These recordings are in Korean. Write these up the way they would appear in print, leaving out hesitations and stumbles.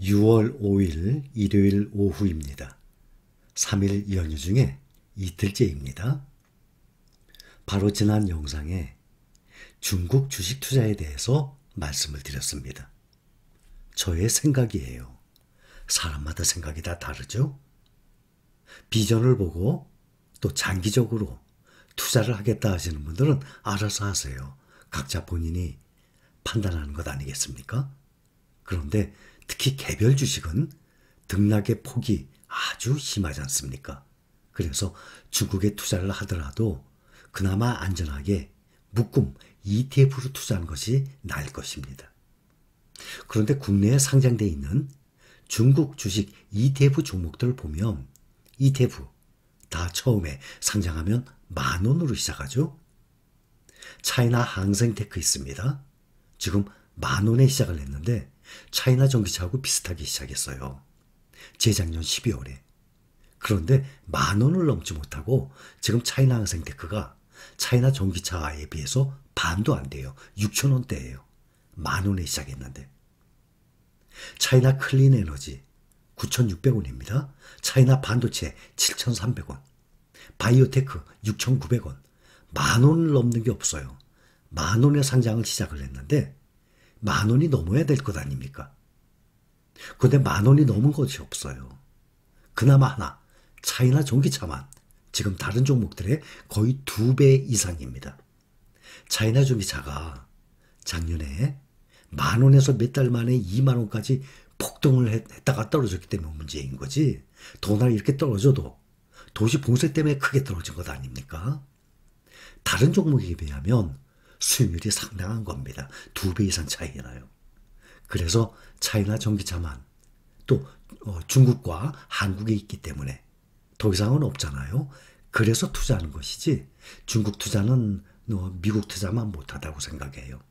6월 5일 일요일 오후입니다. 3일 연휴 중에 이틀째입니다. 바로 지난 영상에 중국 주식 투자에 대해서 말씀을 드렸습니다. 저의 생각이에요. 사람마다 생각이 다 다르죠? 비전을 보고 또 장기적으로 투자를 하겠다 하시는 분들은 알아서 하세요. 각자 본인이 판단하는 것 아니겠습니까? 그런데 특히 개별 주식은 등락의 폭이 아주 심하지 않습니까? 그래서 중국에 투자를 하더라도 그나마 안전하게 묶음 ETF로 투자하는 것이 나을 것입니다. 그런데 국내에 상장되어 있는 중국 주식 ETF 종목들을 보면 ETF 다 처음에 상장하면 10,000원으로 시작하죠. 차이나 항생테크 있습니다. 지금 10,000원에 시작을 했는데 차이나 전기차하고 비슷하게 시작했어요. 재작년 12월에. 그런데 10,000원을 넘지 못하고 지금 차이나 항생테크가 차이나 전기차에 비해서 반도 안 돼요. 6,000원대예요. 10,000원에 시작했는데. 차이나 클린 에너지 9,600원입니다. 차이나 반도체 7,300원. 바이오테크 6,900원. 10,000원을 넘는 게 없어요. 10,000원에 상장을 시작을 했는데 10,000원이 넘어야 될 것 아닙니까? 그런데 10,000원이 넘은 것이 없어요. 그나마 하나, 차이나 전기차만 지금 다른 종목들의 거의 2배 이상입니다. 차이나 전기차가 작년에 10,000원에서 몇 달 만에 20,000원까지 폭등을 했다가 떨어졌기 때문에 문제인 거지. 더나 이렇게 떨어져도 도시 봉쇄 때문에 크게 떨어진 것 아닙니까? 다른 종목에 비하면 수익률이 상당한 겁니다. 2배 이상 차이가 나요. 그래서 차이나 전기차만 또 중국과 한국에 있기 때문에 더 이상은 없잖아요. 그래서 투자하는 것이지 중국 투자는 미국 투자만 못하다고 생각해요.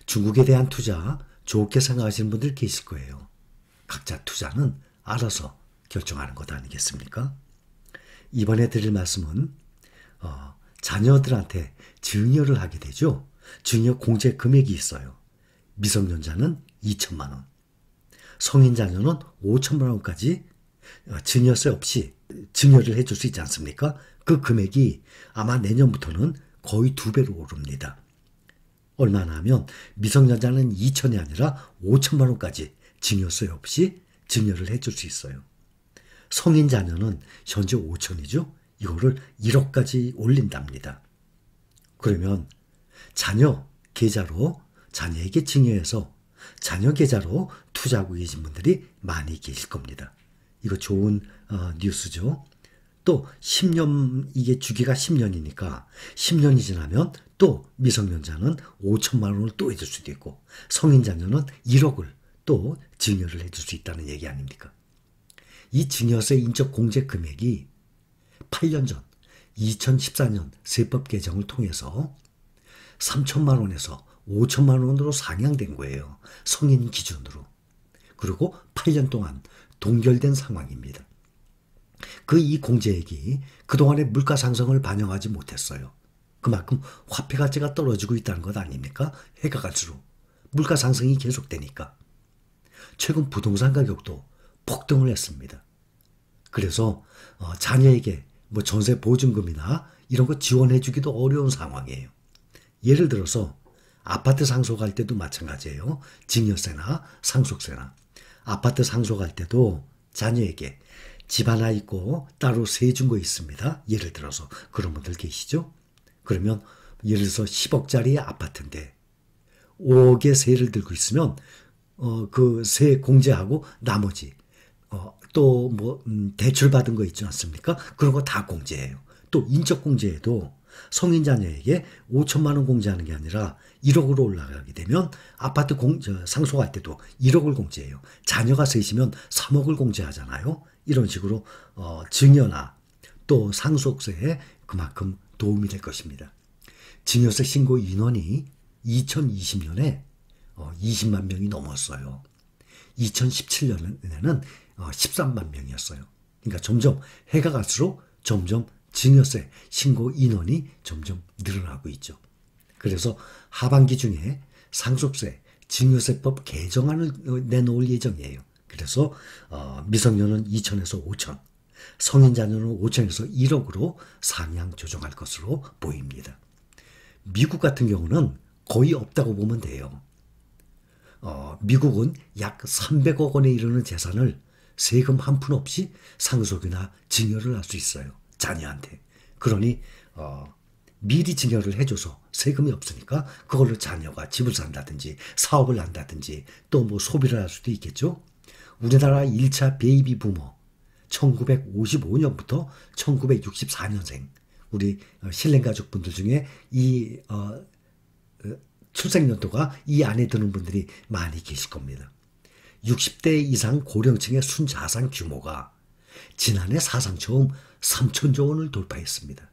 중국에 대한 투자 좋게 생각하시는 분들 계실 거예요. 각자 투자는 알아서 결정하는 것 아니겠습니까? 이번에 드릴 말씀은 자녀들한테 증여를 하게 되죠. 증여 공제 금액이 있어요. 미성년자는 2천만 원, 성인 자녀는 5천만 원까지 증여세 없이 증여를 해줄 수 있지 않습니까? 그 금액이 아마 내년부터는 거의 2배로 오릅니다. 얼마나 하면 미성년자는 2천이 아니라 5천만 원까지 증여세 없이 증여를 해줄 수 있어요. 성인 자녀는 현재 5천이죠. 이거를 1억까지 올린답니다. 그러면 자녀 계좌로 자녀에게 증여해서 자녀 계좌로 투자하고 계신 분들이 많이 계실 겁니다. 이거 좋은 뉴스죠. 또 10년, 이게 주기가 10년이니까 10년이 지나면 또 미성년자는 5천만 원을 또 해줄 수도 있고 성인 자녀는 1억을 또 증여를 해줄 수 있다는 얘기 아닙니까? 이 증여세 인적 공제 금액이 8년 전 2014년 세법 개정을 통해서 3천만 원에서 5천만 원으로 상향된 거예요. 성인 기준으로. 그리고 8년 동안 동결된 상황입니다. 이 공제액이 그동안의 물가 상승을 반영하지 못했어요. 그만큼 화폐 가치가 떨어지고 있다는 것 아닙니까? 해가 갈수록 물가 상승이 계속되니까. 최근 부동산 가격도 폭등을 했습니다. 그래서 자녀에게 전세 보증금이나 이런 거 지원해 주기도 어려운 상황이에요. 예를 들어서 아파트 상속할 때도 마찬가지예요. 증여세나 상속세나. 아파트 상속할 때도 자녀에게 집 하나 있고 따로 세 준 거 있습니다. 예를 들어서 그런 분들 계시죠? 그러면 예를 들어서 10억짜리 아파트인데 5억의 세를 들고 있으면 그 세 공제하고 나머지 또 대출 받은 거 있지 않습니까? 그런 거 다 공제해요. 또 인적 공제에도 성인 자녀에게 5천만 원 공제하는 게 아니라 1억으로 올라가게 되면 아파트 상속할 때도 1억을 공제해요. 자녀가 셋이면 3억을 공제하잖아요. 이런 식으로 증여나 또 상속세에 그만큼 도움이 될 것입니다. 증여세 신고 인원이 2020년에 20만 명이 넘었어요. 2017년에는 13만 명이었어요. 그러니까 점점 해가 갈수록 점점 증여세 신고 인원이 점점 늘어나고 있죠. 그래서 하반기 중에 상속세 증여세법 개정안을 내놓을 예정이에요. 그래서 미성년은 2천에서 5천, 성인 자녀는 5천에서 1억으로 상향 조정할 것으로 보입니다. 미국 같은 경우는 거의 없다고 보면 돼요. 미국은 약 300억 원에 이르는 재산을 세금 한 푼 없이 상속이나 증여를 할 수 있어요. 자녀한테. 그러니 미리 증여를 해줘서 세금이 없으니까 그걸로 자녀가 집을 산다든지 사업을 한다든지 또 뭐 소비를 할 수도 있겠죠. 우리나라 1차 베이비 부모 1955년부터 1964년생 우리 신생가족분들 중에 이 출생연도가 이 안에 드는 분들이 많이 계실 겁니다. 60대 이상 고령층의 순자산 규모가 지난해 사상 처음 3천조 원을 돌파했습니다.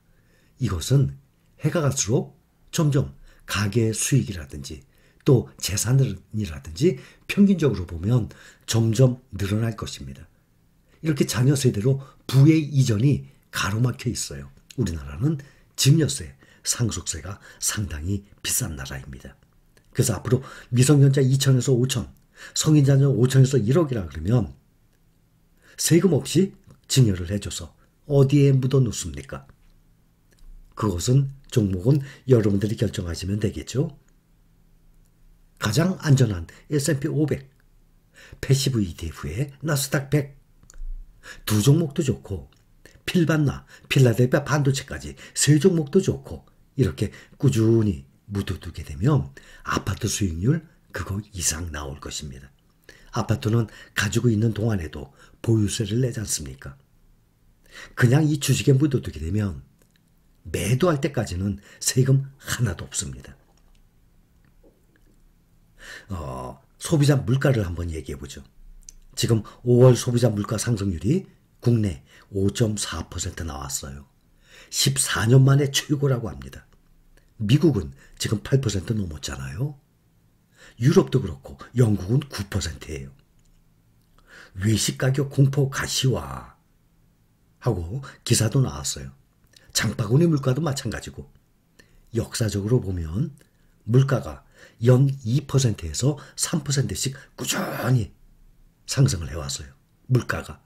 이것은 해가 갈수록 점점 가계 수익이라든지 또 재산이라든지 평균적으로 보면 점점 늘어날 것입니다. 이렇게 자녀 세대로 부의 이전이 가로막혀 있어요. 우리나라는 증여세, 상속세가 상당히 비싼 나라입니다. 그래서 앞으로 미성년자 2천에서 5천, 성인 자녀 5천에서 1억이라 그러면 세금 없이 증여를 해줘서 어디에 묻어 놓습니까? 그것은 종목은 여러분들이 결정하시면 되겠죠. 가장 안전한 S&P 500, 패시브 ETF에 나스닥 100, 두 종목도 좋고 필반나, 필라델피아 반도체까지 세 종목도 좋고 이렇게 꾸준히 묻어두게 되면 아파트 수익률 그거 이상 나올 것입니다. 아파트는 가지고 있는 동안에도 보유세를 내지 않습니까? 그냥 이 주식에 묻어두게 되면 매도할 때까지는 세금 하나도 없습니다. 소비자 물가를 한번 얘기해 보죠. 지금 5월 소비자 물가 상승률이 국내 5.4% 나왔어요. 14년 만에 최고라고 합니다. 미국은 지금 8% 넘었잖아요. 유럽도 그렇고 영국은 9%예요. 외식 가격 공포 가시화 하고 기사도 나왔어요. 장바구니 물가도 마찬가지고 역사적으로 보면 물가가 연 2%에서 3%씩 꾸준히 상승을 해왔어요. 물가가.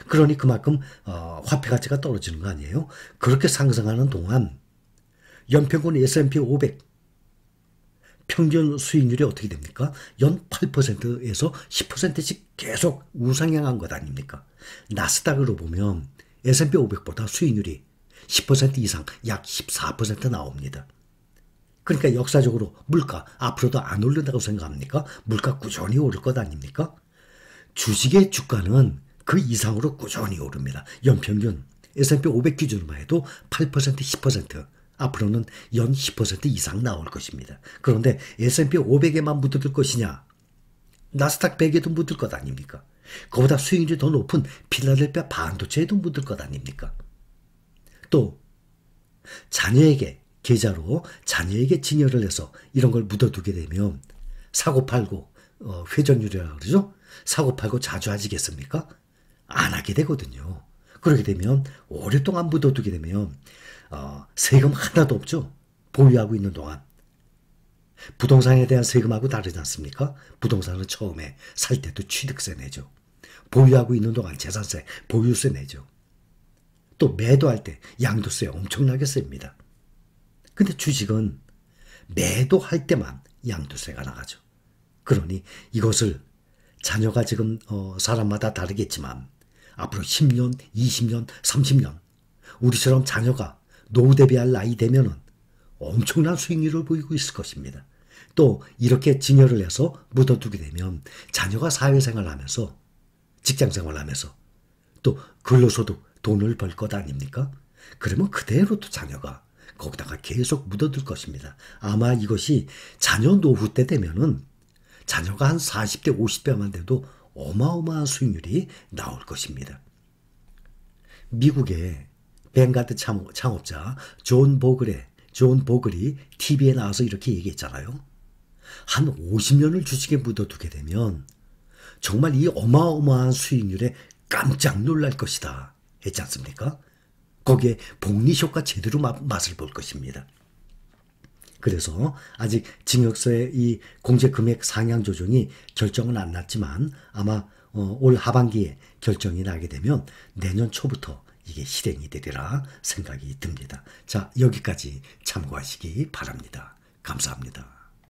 그러니 그만큼 화폐 가치가 떨어지는 거 아니에요? 그렇게 상승하는 동안 연평균 S&P 500 평균 수익률이 어떻게 됩니까? 연 8%에서 10%씩 계속 우상향한 것 아닙니까? 나스닥으로 보면 S&P 500보다 수익률이 10% 이상 약 14% 나옵니다. 그러니까 역사적으로 물가 앞으로도 안 오른다고 생각합니까? 물가 꾸준히 오를 것 아닙니까? 주식의 주가는 그 이상으로 꾸준히 오릅니다. 연평균 S&P 500 기준으로만 해도 8%, 10%, 앞으로는 연 10% 이상 나올 것입니다. 그런데 S&P 500에만 묻어들 것이냐? 나스닥 100에도 묻을 것 아닙니까? 그보다 수익률이 더 높은 필라델피아 반도체에도 묻을 것 아닙니까? 또 자녀에게 계좌로 자녀에게 증여를 해서 이런 걸 묻어두게 되면 사고팔고 회전율이라고 그러죠? 사고팔고 자주 하시겠습니까? 안 하게 되거든요. 그렇게 되면 오랫동안 묻어두게 되면 세금 하나도 없죠. 보유하고 있는 동안. 부동산에 대한 세금하고 다르지 않습니까? 부동산은 처음에 살 때도 취득세 내죠. 보유하고 있는 동안 재산세, 보유세 내죠. 또 매도할 때 양도세 엄청나게 셉니다. 근데 주식은 매도할 때만 양도세가 나가죠. 그러니 이것을 자녀가 지금 사람마다 다르겠지만 앞으로 10년, 20년, 30년 우리처럼 자녀가 노후 대비할 나이 되면은 엄청난 수익률을 보이고 있을 것입니다. 또 이렇게 증여를 해서 묻어두게 되면 자녀가 사회생활을 하면서 직장생활을 하면서 또 근로소득 돈을 벌 것 아닙니까? 그러면 그대로 또 자녀가 거기다가 계속 묻어둘 것입니다. 아마 이것이 자녀 노후 때 되면은 자녀가 한 40대, 50대만 돼도 어마어마한 수익률이 나올 것입니다. 미국의 뱅가드 창업자 존 보글이 TV에 나와서 이렇게 얘기했잖아요. 한 50년을 주식에 묻어두게 되면 정말 이 어마어마한 수익률에 깜짝 놀랄 것이다 했지 않습니까? 거기에 복리효과 제대로 맛을 볼 것입니다. 그래서 아직 징역서의 이 공제 금액 상향 조정이 결정은 안 났지만 아마 올 하반기에 결정이 나게 되면 내년 초부터 이게 실행이 되리라 생각이 듭니다. 자, 여기까지 참고하시기 바랍니다. 감사합니다.